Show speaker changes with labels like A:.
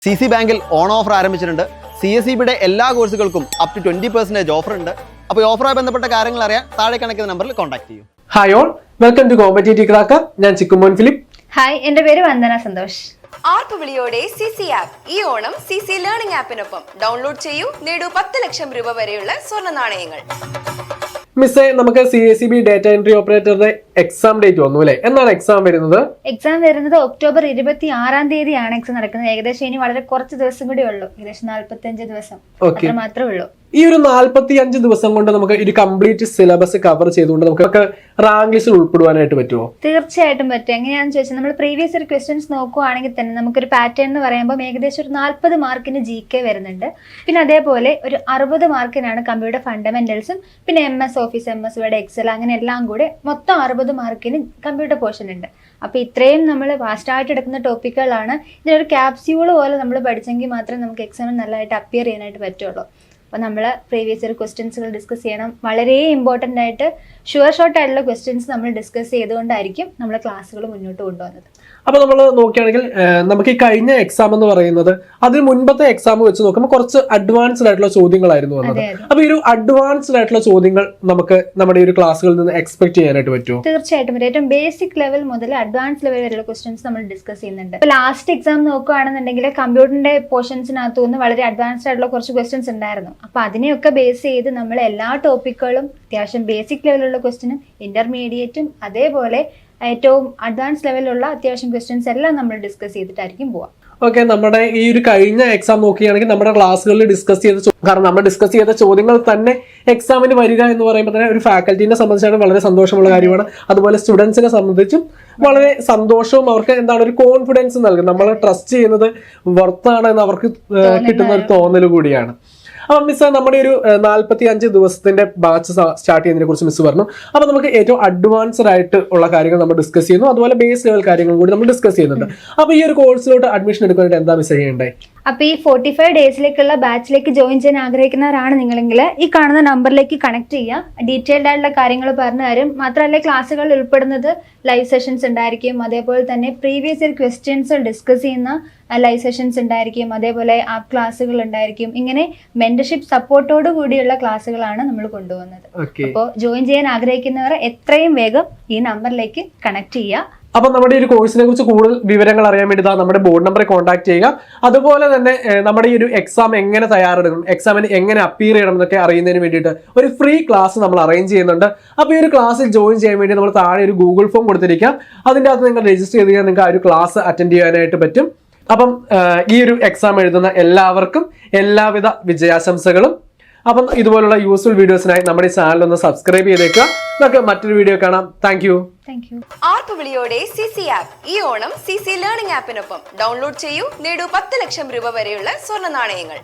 A: CC ബാങ്കിൽ on offer ആരംഭിച്ചിട്ടുണ്ട്. CSEBയുടെ എല്ലാ കോഴ്സുകൾക്കും അപ് ടു 20% ഓഫർ ഉണ്ട്. അപ്പോൾ ഈ ഓഫറുമായി ബന്ധപ്പെട്ട കാര്യങ്ങൾ അറിയാൻ താഴെ കാണിക്കുന്ന നമ്പറിൽ കോൺടാക്ട് ചെയ്യൂ.
B: Hi all, welcome to Competitive Cracker. ഞാൻ ചിക്കുമോൻ ഫിലിപ്പ്.
C: ഹായ്, എൻ്റെ പേര് വന്ദന സന്തോഷ്.
D: ആർപ്പുവിളിയോടെ CC ആപ്പ് ഈ ഓണം CC ലേണിംഗ് ആപ്പിനൊപ്പം ഡൗൺലോഡ് ചെയ്യൂ, നേടൂ 10 ലക്ഷം രൂപ വരെയുള്ള സ്വർണ്ണ നാണയങ്ങൾ.
B: മിസ്സേ, നമുക്ക് CSEB ഡേറ്റ എൻട്രി ഓപ്പറേറ്ററുടെ എക്സാം ഡേറ്റ് വന്നു അല്ലേ? എന്നാണ് എക്സാം വരുന്നത്?
C: എക്സാം വരുന്നത് ഒക്ടോബർ 26 എക്സാം നടക്കുന്നത്. ഏകദേശം ഇനി വളരെ കുറച്ച് ദിവസം കൂടി ഉള്ളൂ. ഏകദേശം 45 ദിവസം മാത്രമേ ഉള്ളൂ.
B: ഈ ഒരു 45 ദിവസം കൊണ്ട് നമുക്ക് ഒരു കംപ്ലീറ്റ് സിലബസ് കവർ ചെയ്തുകൊണ്ട് നമുക്ക് റാങ്ക് ലിസ്റ്റിൽ ഉൾപ്പെടുവാനായിട്ട് പറ്റുമോ?
C: തീർച്ചയായിട്ടും പറ്റും. എങ്ങനെയാണെന്ന് ചോദിച്ചാൽ നമ്മൾ പ്രീവിയസ് ഇയർ ക്വസ്റ്റ്യൻസ് നോക്കുവാണെങ്കിൽ തന്നെ നമുക്കൊരു പാറ്റേൺ എന്ന് പറയുമ്പോൾ ഏകദേശം ഒരു 40 മാർക്കിന് GK വരുന്നുണ്ട്. പിന്നെ അതേപോലെ ഒരു 60 മാർക്കിനാണ് കമ്പ്യൂട്ടർ ഫണ്ടമെന്റൽസും പിന്നെ MS Office, MS Word, Excel അങ്ങനെ എല്ലാം കൂടെ മൊത്തം 60 മാർക്കിന് കമ്പ്യൂട്ടർ പോർഷൻ ഉണ്ട്. അപ്പോൾ ഇത്രയും നമ്മൾ വാസ്റ്റായിട്ട് എടുക്കുന്ന ടോപ്പിക്കുകളാണ്. ഇതിനൊരു ക്യാപ്സ്യൂള് പോലെ നമ്മൾ പഠിച്ചെങ്കിൽ മാത്രമേ നമുക്ക് എക്സാമിന് നല്ലതായിട്ട് അപ്പിയർ ചെയ്യാനായിട്ട് പറ്റുള്ളൂ. അപ്പോൾ നമ്മൾ പ്രീവിയസ് ഇയർ ക്വസ്റ്റ്യൻസുകൾ ഡിസ്കസ് ചെയ്യണം. വളരെ ഇമ്പോർട്ടൻ്റ് ആയിട്ട് ഷുവർ ഷോർട്ട് ആയിട്ടുള്ള ക്വസ്റ്റ്യൻസ് നമ്മൾ ഡിസ്കസ് ചെയ്തുകൊണ്ടായിരിക്കും നമ്മൾ ക്ലാസ്സുകൾ മുന്നോട്ട് കൊണ്ടുവന്നത്.
B: അപ്പോൾ നമ്മൾ നോക്കുകയാണെങ്കിൽ നമുക്ക് ഈ കഴിഞ്ഞ എക്സാം എന്ന് പറയുന്നത് അതിന് മുൻപത്തെ എക്സാം വെച്ച് നോക്കുമ്പോൾ കുറച്ച് അഡ്വാൻസ്ഡ് ആയിട്ടുള്ള ചോദ്യങ്ങളായിരുന്നു വന്നത്. അപ്പോൾ ഈ ഒരു അഡ്വാൻസ്ഡ് ആയിട്ടുള്ള ചോദ്യങ്ങൾ നമുക്ക് നമ്മുടെ ഈ ഒരു ക്ലാസ്സുകളിൽ നിന്ന് എക്സ്പെക്ട് ചെയ്യാനായിട്ട് പറ്റുമോ?
C: തീർച്ചയായിട്ടും. ഏറ്റവും ബേസിക് ലെവൽ മുതൽ അഡ്വാൻസ് ലെവൽ വരെയുള്ള ക്വസ്റ്റ്യൻസ് നമ്മൾ ഡിസ്കസ് ചെയ്യുന്നുണ്ട്. ഇപ്പോൾ ലാസ്റ്റ് എക്സാം നോക്കുകയാണെന്നുണ്ടെങ്കിൽ കമ്പ്യൂട്ടറിന്റെ പോർഷൻസിനകത്തു നിന്ന് വളരെ അഡ്വാൻസ്ഡ് ആയിട്ടുള്ള കുറച്ച് ക്വസ്റ്റ്യൻസ് ഉണ്ടായിരുന്നു. അപ്പോൾ അതിനെയൊക്കെ ബേസ് ചെയ്ത് നമ്മൾ എല്ലാ ടോപ്പിക്കുകളും അത്യാവശ്യം ബേസിക് ലെവലുള്ള ക്വസ്റ്റ്യനും ഇന്റർമീഡിയറ്റും അതേപോലെ ഏറ്റവും അഡ്വാൻസ് ലെവലുള്ള അത്യാവശ്യം ക്വസ്റ്റ്യൻസ് എല്ലാം നമ്മൾ ഡിസ്കസ് ചെയ്തിട്ടായിരിക്കും പോവാം.
B: ഓക്കെ, നമ്മുടെ ഈ ഒരു കഴിഞ്ഞ എക്സാം നോക്കുകയാണെങ്കിൽ നമ്മുടെ ക്ലാസ്സുകളിൽ ഡിസ്കസ് ചെയ്ത കാരണം നമ്മൾ ഡിസ്കസ് ചെയ്ത ചോദ്യങ്ങൾ തന്നെ എക്സാമിന് വരിക എന്ന് പറയുമ്പോൾ തന്നെ ഒരു ഫാക്കൽറ്റീനെ സംബന്ധിച്ചാണ് വളരെ സന്തോഷമുള്ള കാര്യമാണ്. അതുപോലെ സ്റ്റുഡൻസിനെ സംബന്ധിച്ചും വളരെ സന്തോഷവും അവർക്ക് എന്താണ് ഒരു കോൺഫിഡൻസ് നൽകും. നമ്മൾ ട്രസ്റ്റ് ചെയ്യുന്നത് വർത്താണ് എന്ന് അവർക്ക് കിട്ടുന്ന ഒരു തോന്നൽ കൂടിയാണ്. അപ്പം മിസ്, നമ്മുടെ ഒരു 45 ദിവസത്തിന്റെ ബാച്ച് സ്റ്റാർട്ട് ചെയ്യുന്നതിനെ കുറിച്ച് മിസ് പറഞ്ഞു. അപ്പൊ നമുക്ക് ഏറ്റവും അഡ്വാൻസ്ഡ് ആയിട്ട് ഉള്ള കാര്യങ്ങൾ നമ്മൾ ഡിസ്കസ് ചെയ്യുന്നു, അതുപോലെ ബേസ് ലെവൽ കാര്യങ്ങളും കൂടി നമ്മൾ ഡിസ്കസ് ചെയ്യുന്നുണ്ട്. അപ്പൊ ഈ ഒരു കോഴ്സിലോട്ട് അഡ്മിഷൻ എടുക്കാനായിട്ട് എന്താ മിസ് ചെയ്യേണ്ടേ?
C: അപ്പോൾ ഈ 45 ഡേയ്സിലേക്കുള്ള ബാച്ചിലേക്ക് ജോയിൻ ചെയ്യാൻ ആഗ്രഹിക്കുന്നവരാണ് നിങ്ങളെങ്കിൽ ഈ കാണുന്ന നമ്പറിലേക്ക് കണക്ട് ചെയ്യുക. ഡീറ്റെയിൽഡ് ആയിട്ടുള്ള കാര്യങ്ങൾ പറഞ്ഞു തരും. മാത്രമല്ല ക്ലാസ്സുകളിൽ ഉൾപ്പെടുന്നത് ലൈവ് സെഷൻസ് ഉണ്ടായിരിക്കും. അതേപോലെ തന്നെ പ്രീവിയസ് ഇയർ ക്വസ്റ്റ്യൻസ് ഡിസ്കസ് ചെയ്യുന്ന ലൈവ് സെഷൻസ് ഉണ്ടായിരിക്കും. അതേപോലെ ആപ്പ് ക്ലാസ്സുകൾ ഉണ്ടായിരിക്കും. ഇങ്ങനെ മെന്റർഷിപ്പ് സപ്പോർട്ടോട് കൂടിയുള്ള ക്ലാസ്സുകളാണ് നമ്മൾ കൊണ്ടുപോകുന്നത്. അപ്പോൾ ജോയിൻ ചെയ്യാൻ ആഗ്രഹിക്കുന്നവർ എത്രയും വേഗം ഈ നമ്പറിലേക്ക് കണക്ട് ചെയ്യുക.
B: അപ്പൊ നമ്മുടെ ഈ ഒരു കോഴ്സിനെ കുറിച്ച് കൂടുതൽ വിവരങ്ങൾ അറിയാൻ വേണ്ടി നമ്മുടെ ബോർഡ് നമ്പറെ കോൺടാക്ട് ചെയ്യുക. അതുപോലെ തന്നെ നമ്മുടെ ഈ ഒരു എക്സാം എങ്ങനെ തയ്യാറെടുക്കണം, എക്സാമിന് എങ്ങനെ അപ്പിയർ ചെയ്യണം എന്നൊക്കെ അറിയുന്നതിന് വേണ്ടിയിട്ട് ഒരു ഫ്രീ ക്ലാസ് നമ്മൾ അറേഞ്ച് ചെയ്യുന്നുണ്ട്. അപ്പോൾ ഈ ഒരു ക്ലാസ്സിൽ ജോയിൻ ചെയ്യാൻ വേണ്ടി നമ്മൾ താഴെ ഒരു ഗൂഗിൾ ഫോം കൊടുത്തിരിക്കാം. അതിൻ്റെ അകത്ത് നിങ്ങൾ രജിസ്റ്റർ ചെയ്ത് കഴിഞ്ഞാൽ നിങ്ങൾക്ക് ആ ഒരു ക്ലാസ് അറ്റൻഡ് ചെയ്യാനായിട്ട് പറ്റും. അപ്പം ഈ ഒരു എക്സാം എഴുതുന്ന എല്ലാവർക്കും എല്ലാവിധ വിജയാശംസകളും. അപ്പം ഇതുപോലുള്ള യൂസ്ഫുൾ വീഡിയോസിനായി നമ്മുടെ ഈ ചാനൽ ഒന്ന് സബ്സ്ക്രൈബ് ചെയ്തേക്കുക. നമുക്ക് മറ്റൊരു വീഡിയോ കാണാം. Thank you.
D: ആർപ്പുവിളിയോടെ CC ആപ്പ് ഈ ഓണം CC ലേണിംഗ് ആപ്പിനൊപ്പം ഡൗൺലോഡ് ചെയ്യൂ, നേടൂ 10 ലക്ഷം രൂപ വരെയുള്ള സ്വർണ്ണ നാണയങ്ങൾ.